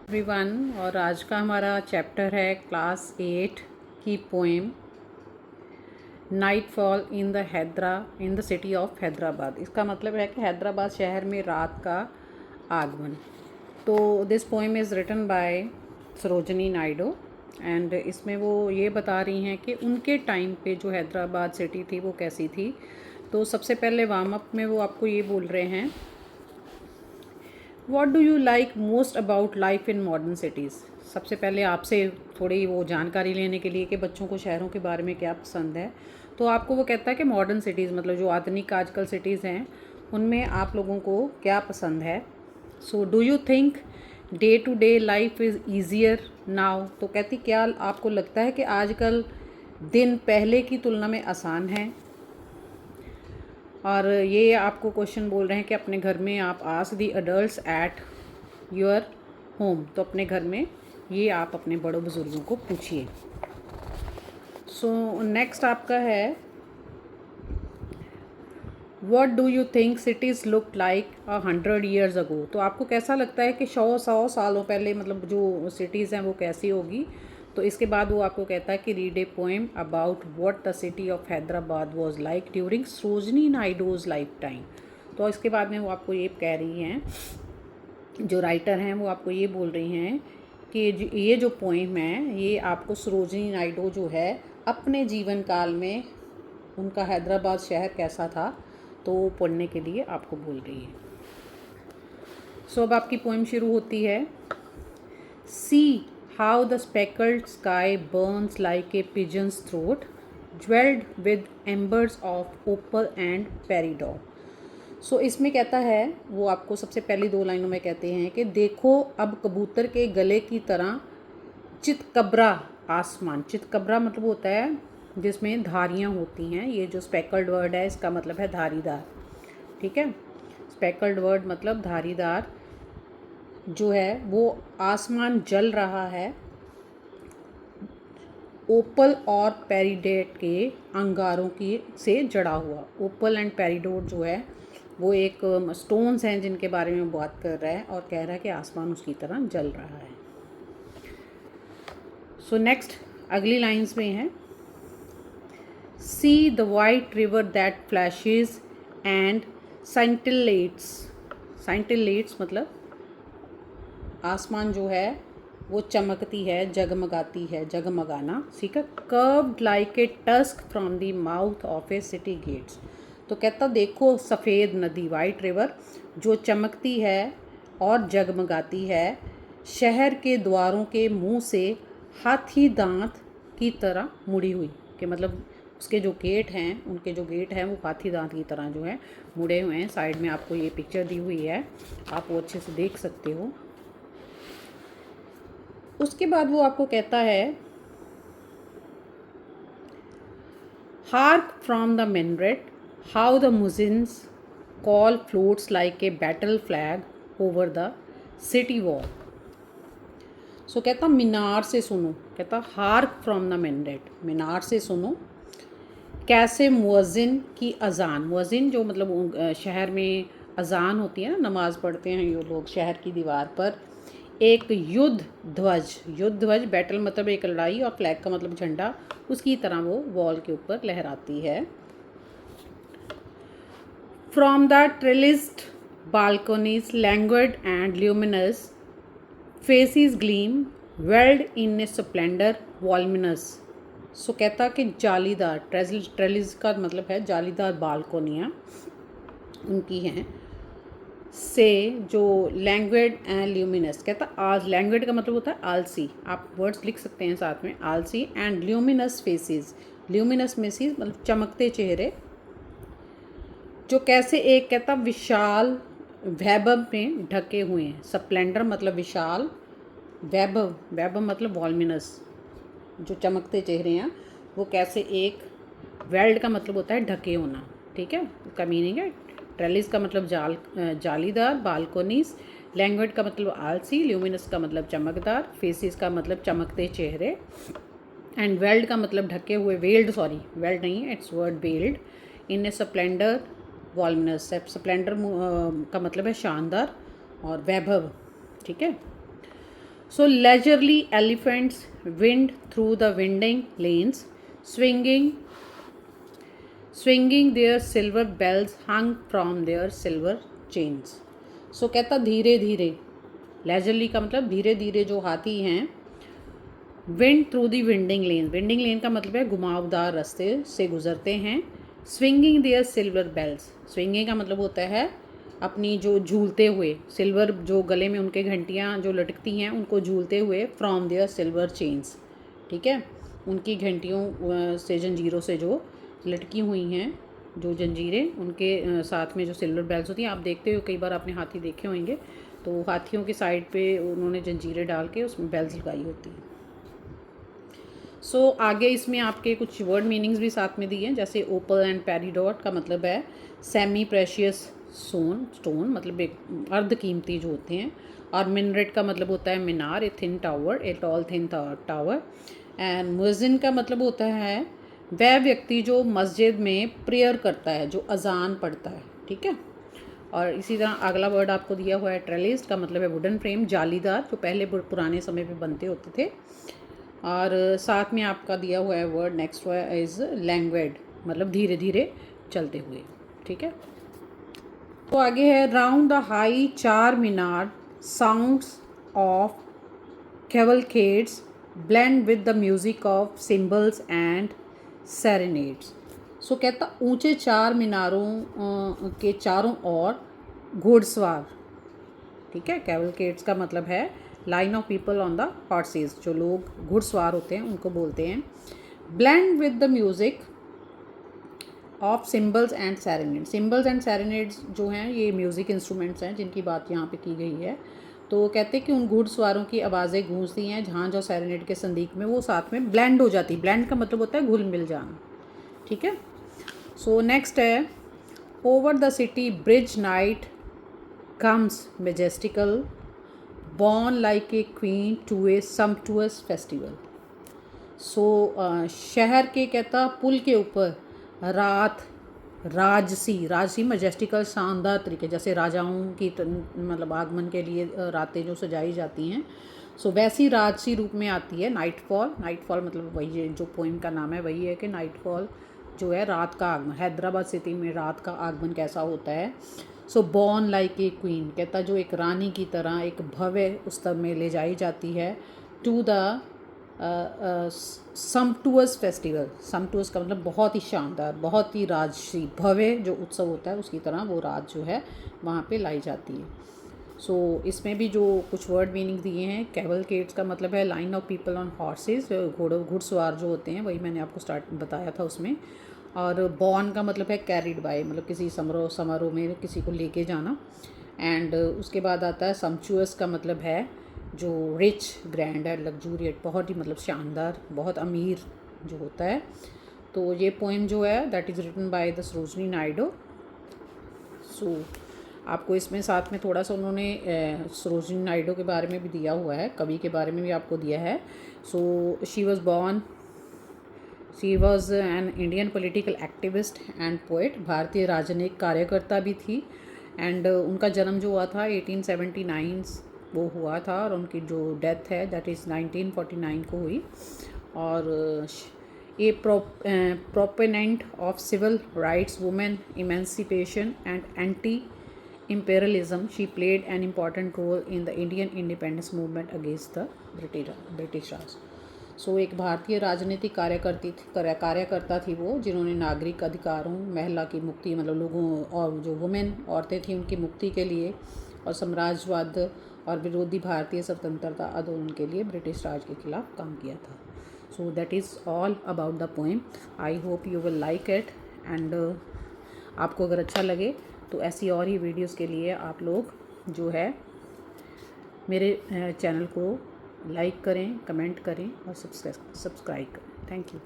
Everyone, और आज का हमारा चैप्टर है क्लास 8 की poem night fall in the city of Hyderabad. इसका मतलब है कि हैदराबाद शहर में रात का आगमन। तो this poem is written by Sarojini Naidu and इसमें वो ये बता रही हैं कि उनके टाइम पे जो हैदराबाद सिटी थी वो कैसी थी। तो सबसे पहले वार्म अप में वो आपको ये बोल रहे हैं, what do you like most about life in modern cities. सबसे पहले आपसे थोड़ी वो जानकारी लेने के लिए कि बच्चों को शहरों के बारे में क्या पसंद है। तो आपको वो कहता है कि मॉडर्न सिटीज़ मतलब जो आधुनिक आजकल सिटीज़ हैं उनमें आप लोगों को क्या पसंद है। So do you think day to day life is easier now. तो कहती क्या आपको लगता है कि आजकल दिन पहले की तुलना में आसान है। और ये आपको क्वेश्चन बोल रहे हैं कि अपने घर में आप ask the adults at your home. तो अपने घर में ये आप अपने बड़ों बुज़ुर्गों को पूछिए। सो नेक्स्ट आपका है, what do you think cities look like 100 years ago. तो आपको कैसा लगता है कि 100 सालों पहले मतलब जो सिटीज़ हैं वो कैसी होगी। तो इसके बाद वो आपको कहता है कि read a poem about what the city of Hyderabad was like during Sarojini Naidu's lifetime. तो इसके बाद में वो आपको ये कह रही हैं, जो राइटर हैं वो आपको ये बोल रही हैं कि ये जो पोएम है ये आपको सरोजनी नायडू जो है अपने जीवन काल में उनका हैदराबाद शहर कैसा था तो पढ़ने के लिए आपको बोल रही है। सो अब आपकी पोएम शुरू होती है। See how the speckled sky burns like a pigeon's throat jewelled with embers of opal and peridot. So इसमें कहता है, वो आपको सबसे पहली 2 लाइनों में कहते हैं कि देखो अब कबूतर के गले की तरह चितकबरा आसमान। चितकबरा मतलब होता है जिसमें धारियाँ होती हैं। ये जो स्पेकल्ड वर्ड है इसका मतलब है धारीदार। ठीक है, स्पेकल्ड वर्ड मतलब धारीदार जो है वो आसमान जल रहा है ओपल और पेरिडोट के अंगारों की से जड़ा हुआ। ओपल एंड पेरिडोट जो है वो एक स्टोन्स हैं जिनके बारे में बात कर रहा है और कह रहा है कि आसमान उसकी तरह जल रहा है। सो नेक्स्ट अगली लाइंस में है, see the white river that flashes and scintillates. Scintillates मतलब आसमान जो है वो चमकती है, जगमगाती है, जगमगाना। ठीक है, curved like a tusk from the mouth of a city gates. तो कहता देखो सफ़ेद नदी वाइट रिवर जो चमकती है और जगमगाती है शहर के द्वारों के मुंह से हाथी दांत की तरह मुड़ी हुई। कि मतलब उसके जो गेट हैं उनके जो गेट हैं वो हाथी दांत की तरह जो है मुड़े हुए हैं। साइड में आपको ये पिक्चर दी हुई है, आप वो अच्छे से देख सकते हो। उसके बाद वो आपको कहता है, hark from the minaret how the muezzin's call floats like a battle flag over the city wall. So कहता मीनार से सुनो। कहता हार्क फ्रॉम द मिनरेट, मीनार से सुनो कैसे मुअज्जिन की अजान। मुअज्जिन जो मतलब शहर में अजान होती है ना, नमाज़ पढ़ते हैं ये लोग शहर की दीवार पर। एक युद्ध ध्वज बैटल मतलब एक लड़ाई और फ्लैग का मतलब झंडा, उसकी तरह वो वॉल के ऊपर लहराती है। From the trellised balconies languid and luminous faces gleam veiled in a splendour voluminous. So कहता कि जालीदार ट्रेलिस का मतलब है जालीदार बालकोनियाँ उनकी हैं से जो लैंग्वेड एंड ल्यूमिनस। कहता आज लैंग्वेड का मतलब होता है आलसी, आप वर्ड्स लिख सकते हैं साथ में, आलसी एंड ल्यूमिनस फेसेस। ल्यूमिनस में सी मतलब चमकते चेहरे जो कैसे एक कहता विशाल वैभव में ढके हुए हैं। स्प्लेंडर मतलब विशाल, वैभव वैभव मतलब वॉल्मिनस, जो चमकते चेहरे हैं वो कैसे एक, वेल्ड का मतलब होता है ढके होना। ठीक है, उसका मीनिंग है ट्रेलिस का मतलब जालीदार, बालकोनीस, लैंग्वेड का मतलब आलसी, ल्यूमिनस का मतलब चमकदार, फेसिस का मतलब चमकते चेहरे एंड वेल्ड का मतलब ढके हुए। वेल्ड वेल्ड नहीं है, it's word veiled in a splendour voluminous. Splendour का मतलब है शानदार और वैभव। ठीक है, so leisurely elephants wind through the winding lanes swinging their silver bells hung from their silver chains. So कहता धीरे धीरे, लेजरली का मतलब धीरे धीरे जो हाथी हैं wind through the winding lane, winding lane का मतलब है घुमावदार रास्ते से गुजरते हैं। Swinging their silver bells, swinging का मतलब होता है अपनी जो झूलते हुए, सिल्वर जो गले में उनके घंटियाँ जो लटकती हैं उनको झूलते हुए, फ्रॉम देयर सिल्वर चेन्स, ठीक है, उनकी घंटियों से जंजीरों से जो लटकी हुई हैं जो जंजीरें, उनके साथ में जो सिल्वर बेल्स होती हैं। आप देखते हो कई बार आपने हाथी देखे होंगे, तो हाथियों के साइड पे उन्होंने जंजीरें डाल के उसमें बेल्स लगाई होती हैं। सो आगे इसमें आपके कुछ वर्ड मीनिंग्स भी साथ में दिए हैं, जैसे ओपल एंड पेरिडोट का मतलब है सेमी प्रेशियस स्टोन, मतलब एक अर्ध कीमती जो होते हैं। और मिनरेट का मतलब होता है मीनार, a thin tower, a tall thin tower. And मुअज्जिन का मतलब होता है वह व्यक्ति जो मस्जिद में प्रेयर करता है, जो अजान पढ़ता है, ठीक है। और इसी तरह अगला वर्ड आपको दिया हुआ है ट्रेलिस्ट का मतलब है वुडन फ्रेम, जालीदार, जो पहले पुराने समय पे बनते होते थे। और साथ में आपका दिया हुआ है वर्ड नेक्स्ट इज़ लैंग्वेड, मतलब धीरे धीरे चलते हुए, ठीक है। तो आगे है round the high Charminar sounds of cavalcades blend with the music of cymbals and serenades. So कहता ऊंचे चार मीनारों के चारों ओर घुड़सवार, ठीक है। कैवलकेड्स का मतलब है line of people on the horses, जो लोग घुड़सवार होते हैं उनको बोलते हैं। Blend with the music of cymbals and serenades, cymbals and serenades जो हैं ये म्यूज़िक इंस्ट्रूमेंट्स हैं जिनकी बात यहाँ पे की गई है। तो कहते हैं कि उन घुड़सवारों की आवाज़ें गूंजती हैं झांझ और सेरेनेड के संदीक में, वो साथ में ब्लेंड हो जाती। ब्लेंड का मतलब होता है घुल मिल जाना, ठीक है। So next is over the city bridge night comes majestical born like a queen to a sumptuous festival. So शहर के कहता पुल के ऊपर रात राजसी मजेस्टिकल शानदार तरीके, जैसे राजाओं की मतलब आगमन के लिए रातें जो सजाई जाती हैं, सो वैसी राजसी रूप में आती है। नाइटफॉल मतलब वही जो पोइम का नाम है वही है कि नाइटफॉल जो है रात का आगमन, हैदराबाद सिटी में रात का आगमन कैसा होता है। सो बॉर्न लाइक ए क्वीन कहता जो एक रानी की तरह एक भव्य उत्सव में ले जाई जाती है। टू द सम्पटुअस फेस्टिवल, सम्पटुअस का मतलब बहुत ही शानदार, बहुत ही राजसी भव्य जो उत्सव होता है उसकी तरह वो रात जो है वहाँ पे लाई जाती है। सो इसमें भी जो कुछ वर्ड मीनिंग दिए हैं, कैवलकेड्स का मतलब है line of people on horses, घुड़सवार जो होते हैं, वही मैंने आपको स्टार्ट बताया था उसमें। और बॉर्न का मतलब है कैरिड बाय, मतलब किसी समारोह में किसी को लेके जाना। एंड उसके बाद आता है सम्पचुअस का मतलब है जो रिच, ग्रैंड एंड लग्जूरियट, बहुत ही मतलब शानदार, बहुत अमीर जो होता है। तो ये पोएम जो है that is written by the Sarojini Naidu. So आपको इसमें साथ में थोड़ा सा उन्होंने सरोजनी नायडू के बारे में भी दिया हुआ है, कवि के बारे में भी आपको दिया है। So she was an Indian political activist and poet, भारतीय राजनीतिक कार्यकर्ता भी थी। एंड उनका जन्म जो हुआ था 1879 वो हुआ था, और उनकी जो डेथ है दैट इज़ 1949 को हुई। और a proponent of civil rights, women emancipation and anti imperialism, she played an important role in the Indian independence movement against the British Raj. सो एक भारतीय राजनीतिक कार्यकर्ता थी वो, जिन्होंने नागरिक अधिकारों, महिला की मुक्ति, मतलब लोगों और जो वुमेन औरतें थी उनकी मुक्ति के लिए, और साम्राज्यवाद और विरोधी भारतीय स्वतंत्रता आंदोलन के लिए ब्रिटिश राज के खिलाफ काम किया था। So that is all about the poem. I hope you will like it. And आपको अगर अच्छा लगे तो ऐसी और ही वीडियोस के लिए आप लोग जो है मेरे चैनल को लाइक करें, कमेंट करें और सब्सक्राइब करें। Thank you.